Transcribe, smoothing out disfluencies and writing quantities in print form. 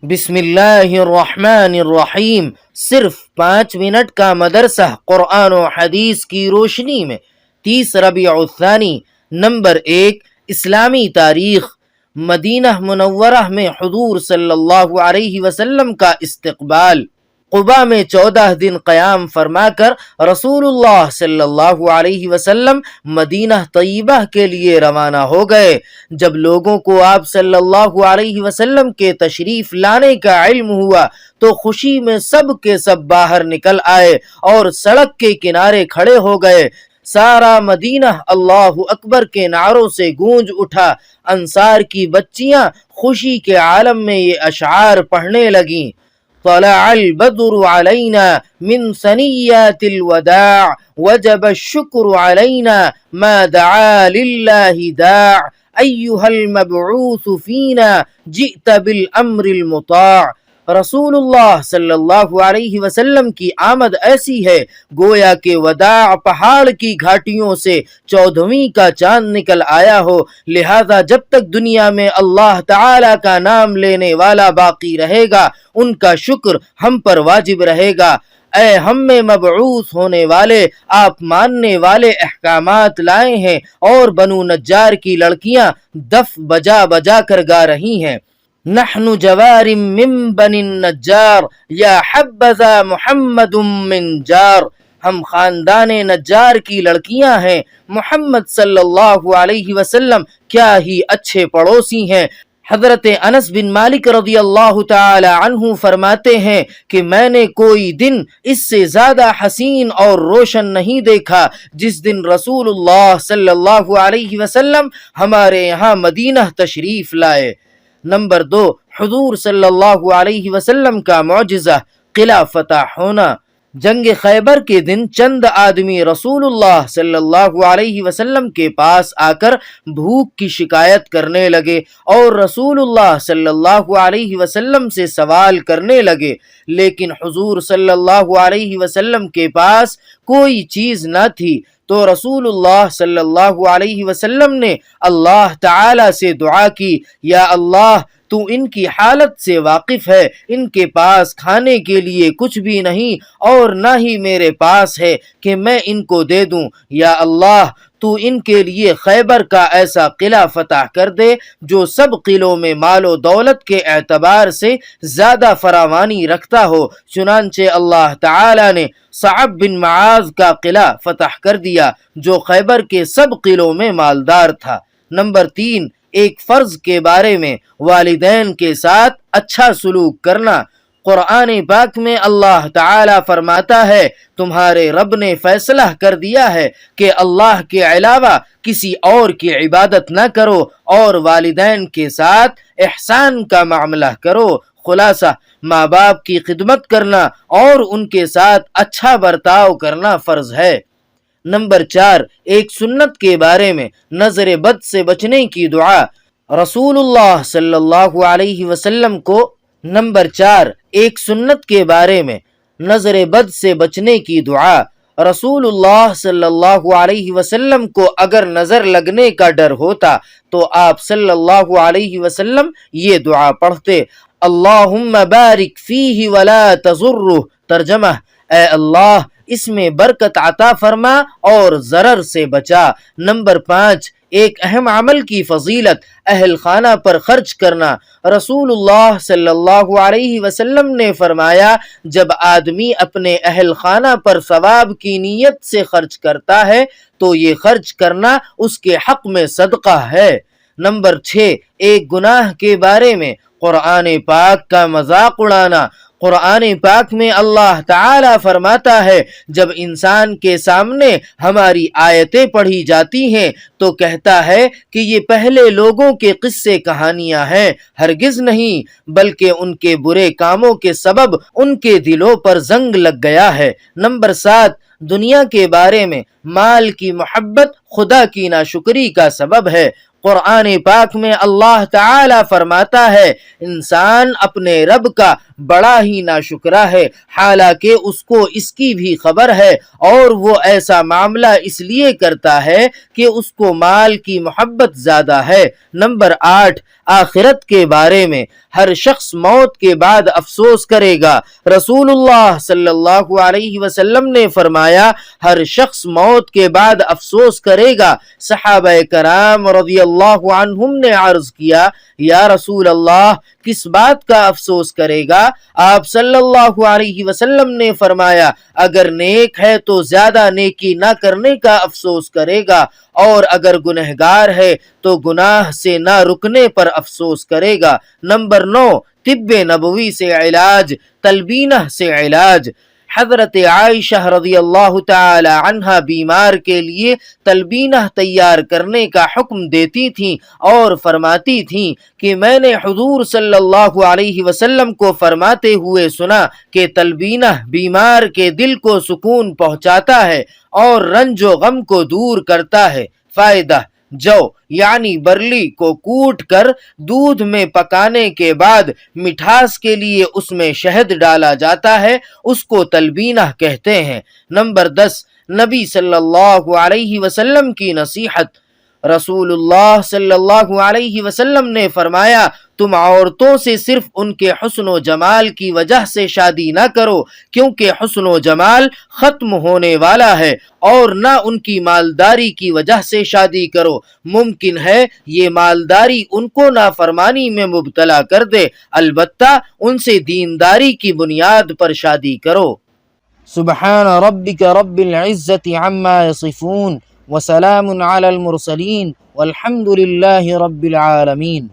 بسم اللہ الرحمن الرحیم۔ صرف 5 منٹ کا مدرسہ قرآن و حدیث کی روشنی میں 30 ربیع الثانی۔ نمبر 1، اسلامی تاریخ۔ مدینہ منورہ میں حضور صلی اللہ علیہ وسلم کا استقبال۔ قباء میں 14 دن قیام فرما کر رسول اللہ صلی اللہ علیہ وسلم مدینہ طیبہ کے لیے روانہ ہو گئے۔ جب لوگوں کو آپ صلی اللہ علیہ وسلم کے تشریف لانے کا علم ہوا تو خوشی میں سب کے سب باہر نکل آئے اور سڑک کے کنارے کھڑے ہو گئے۔ سارا مدینہ اللہ اکبر کے نعروں سے گونج اٹھا۔ انصار کی بچیاں خوشی کے عالم میں یہ اشعار پڑھنے لگیں: طلع البدر علينا من ثنيات الوداع وجب الشكر علينا ما دعا لله داع أيها المبعوث فينا جئت بالأمر المطاع۔ رسول اللہ صلی اللہ علیہ وسلم کی آمد ایسی ہے گویا کہ وداع پہاڑ کی گھاٹیوں سے 14ویں کا چاند نکل آیا ہو، لہذا جب تک دنیا میں اللہ تعالی کا نام لینے والا باقی رہے گا ان کا شکر ہم پر واجب رہے گا۔ اے ہم میں مبعوث ہونے والے، آپ ماننے والے احکامات لائے ہیں اور بنو نجار کی لڑکیاں دف بجا بجا کر گا رہی ہیں: نحن جوار من بنی النجار یا حبذا محمد من جار۔ ہم خاندان نجار کی لڑکیاں ہیں، محمد صلی اللہ علیہ وسلم کیا ہی اچھے پڑوسی ہیں۔ حضرت انس بن مالک رضی اللہ تعالی عنہ فرماتے ہیں کہ میں نے کوئی دن اس سے زیادہ حسین اور روشن نہیں دیکھا جس دن رسول اللہ صلی اللہ علیہ وسلم ہمارے یہاں مدینہ تشریف لائے۔ نمبر 2، حضور صلی اللہ علیہ وسلم کا معجزہ، قلعہ فتح ہونا۔ جنگ خیبر کے دن چند آدمی رسول اللہ صلی اللہ علیہ وسلم کے پاس آ کر بھوک کی شکایت کرنے لگے اور رسول اللہ صلی اللہ علیہ وسلم سے سوال کرنے لگے، لیکن حضور صلی اللہ علیہ وسلم کے پاس کوئی چیز نہ تھی، تو رسول اللہ صلی اللہ علیہ وسلم نے اللہ تعالی سے دعا کی: یا اللہ، تو ان کی حالت سے واقف ہے، ان کے پاس کھانے کے لیے کچھ بھی نہیں اور نہ ہی میرے پاس ہے کہ میں ان کو دے دوں۔ یا اللہ، تو ان کے لیے خیبر کا ایسا قلعہ فتح کر دے جو سب قلعوں میں مال و دولت کے اعتبار سے زیادہ فراوانی رکھتا ہو۔ چنانچہ اللہ تعالی نے صعب بن معاذ کا قلعہ فتح کر دیا جو خیبر کے سب قلعوں میں مالدار تھا۔ نمبر 3، ایک فرض کے بارے میں، والدین کے ساتھ اچھا سلوک کرنا۔ قرآن پاک میں اللہ تعالی فرماتا ہے: تمہارے رب نے فیصلہ کر دیا ہے کہ اللہ کے علاوہ کسی اور کی عبادت نہ کرو اور والدین کے ساتھ احسان کا معاملہ کرو۔ خلاصہ، ماں باپ کی خدمت کرنا اور ان کے ساتھ اچھا برتاؤ کرنا فرض ہے۔ نمبر 4، ایک سنت کے بارے میں، نظر بد سے بچنے کی دعا۔ رسول اللہ صلی اللہ علیہ وسلم کو نمبر 4، ایک سنت کے بارے میں، نظر بد سے بچنے کی دعا۔ رسول اللہ صلی اللہ علیہ وسلم کو اگر نظر لگنے کا ڈر ہوتا تو آپ صلی اللہ علیہ وسلم یہ دعا پڑھتے: اللہم بارک فیہ ولا تضرہ۔ ترجمہ: اے اللہ، اس میں برکت عطا فرما اور ضرر سے بچا۔ نمبر 5، ایک اہم عمل کی فضیلت، اہل خانہ پر خرچ کرنا۔ رسول اللہ صلی اللہ علیہ وسلم نے فرمایا: جب آدمی اپنے اہل خانہ پر ثواب کی نیت سے خرچ کرتا ہے تو یہ خرچ کرنا اس کے حق میں صدقہ ہے۔ نمبر 6، ایک گناہ کے بارے میں، قرآن پاک کا مذاق اڑانا۔ قرآن پاک میں اللہ تعالی فرماتا ہے: جب انسان کے سامنے ہماری آیتیں پڑھی جاتی ہیں تو کہتا ہے کہ یہ پہلے لوگوں کے قصے کہانیاں ہیں، ہرگز نہیں، بلکہ ان کے برے کاموں کے سبب ان کے دلوں پر زنگ لگ گیا ہے۔ نمبر 7، دنیا کے بارے میں، مال کی محبت خدا کی ناشکری کا سبب ہے۔ قرآن پاک میں اللہ تعالی فرماتا ہے: انسان اپنے رب کا بڑا ہی ناشکرا ہے، حالانکہ اس کو اس کی بھی خبر ہے، اور وہ ایسا معاملہ اس لیے کرتا ہے کہ اس کو مال کی محبت زیادہ ہے۔ نمبر 8، آخرت کے بارے میں ہر شخص موت کے بعد افسوس کرے گا۔ رسول اللہ صلی اللہ علیہ وسلم نے فرمایا، ہر شخص موت کے بعد افسوس کرے گا۔ صحابہ کرام رضی اللہ عنہم نے عرض کیا، یا رسول اللہ، کس بات کا افسوس کرے گا؟ آپ صلی اللہ علیہ وسلم نے فرمایا، اگر نیک ہے تو زیادہ نیکی نہ کرنے کا افسوس کرے گا، اور اگر گنہگار ہے تو گناہ سے نہ رکنے پر افسوس کرے گا۔ نمبر 9، طب نبوی سے علاج، تلبینہ سے علاج۔ حضرت عائشہ رضی اللہ تعالی عنہا بیمار کے لیے تلبینہ تیار کرنے کا حکم دیتی تھیں اور فرماتی تھیں کہ میں نے حضور صلی اللہ علیہ وسلم کو فرماتے ہوئے سنا کہ تلبینہ بیمار کے دل کو سکون پہنچاتا ہے اور رنج و غم کو دور کرتا ہے۔ فائدہ: جو یعنی برلی کو کوٹ کر دودھ میں پکانے کے بعد مٹھاس کے لیے اس میں شہد ڈالا جاتا ہے، اس کو تلبینہ کہتے ہیں۔ نمبر 10، نبی صلی اللہ علیہ وسلم کی نصیحت۔ رسول اللہ صلی اللہ علیہ وسلم نے فرمایا، تم عورتوں سے صرف ان کے حسن و جمال کی وجہ سے شادی نہ کرو، کیونکہ حسن و جمال ختم ہونے والا ہے، اور نہ ان کی مالداری کی وجہ سے شادی کرو، ممکن ہے یہ مالداری ان کو نافرمانی میں مبتلا کر دے، البتہ ان سے دینداری کی بنیاد پر شادی کرو۔ سبحان ربک رب العزت عما یصفون وسلام علی المرسلین والحمد للہ رب العالمین۔